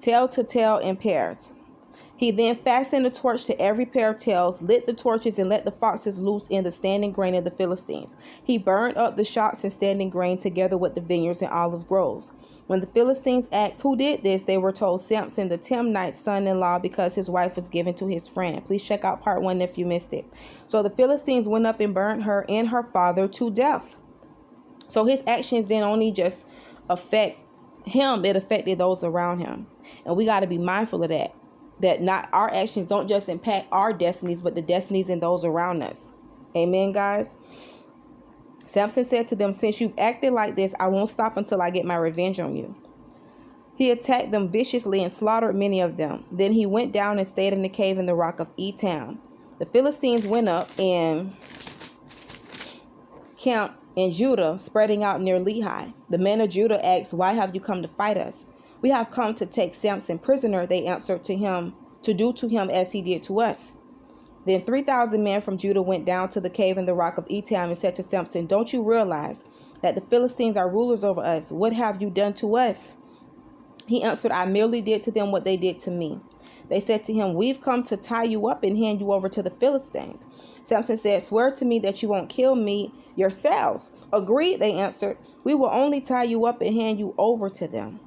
tail to tail in pairs. He then fastened a torch to every pair of tails, lit the torches, and let the foxes loose in the standing grain of the Philistines. He burned up the shocks and standing grain together with the vineyards and olive groves. When the Philistines asked who did this, they were told Samson the Timnite's son-in-law, because his wife was given to his friend. Please check out part 1 if you missed it. So the Philistines went up and burned her and her father to death. So his actions didn't only just affect him, it affected those around him. And we got to be mindful of that. That not our actions don't just impact our destinies, but the destinies in those around us. Amen, guys. Samson said to them, since you've acted like this, I won't stop until I get my revenge on you. He attacked them viciously and slaughtered many of them. Then he went down and stayed in the cave in the rock of Etam. The Philistines went up and camped in Judah, spreading out near Lehi. The men of Judah asked, why have you come to fight us? We have come to take Samson prisoner, they answered to him, to do to him as he did to us. Then 3,000 men from Judah went down to the cave in the rock of Etam and said to Samson, don't you realize that the Philistines are rulers over us? What have you done to us? He answered, I merely did to them what they did to me. They said to him, we've come to tie you up and hand you over to the Philistines. Samson said, swear to me that you won't kill me yourselves. Agreed, they answered. We will only tie you up and hand you over to them.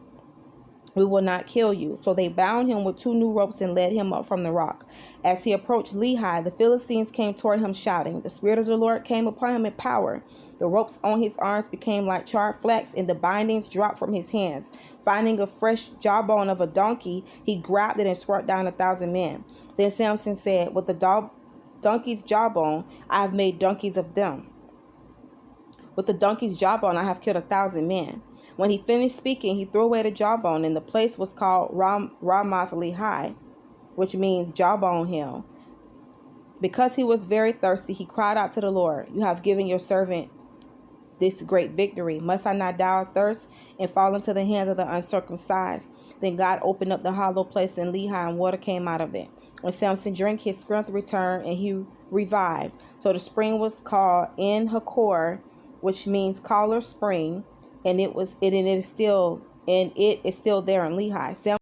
We will not kill you. So they bound him with 2 new ropes and led him up from the rock. As he approached Lehi, the Philistines came toward him shouting. The Spirit of the Lord came upon him in power. The ropes on his arms became like charred flax, and the bindings dropped from his hands. Finding a fresh jawbone of a donkey, he grabbed it and struck down 1,000 men. Then Samson said, with the donkey's jawbone, I have made donkeys of them. With the donkey's jawbone, I have killed 1,000 men. When he finished speaking, he threw away the jawbone, and the place was called Ramoth Lehi, which means jawbone hill. Because he was very thirsty, he cried out to the Lord, you have given your servant this great victory. Must I not die of thirst and fall into the hands of the uncircumcised? Then God opened up the hollow place in Lehi, and water came out of it. When Samson drank, his strength returned, and he revived. So the spring was called En Hakor, which means caller spring. And it is still there in Lehi.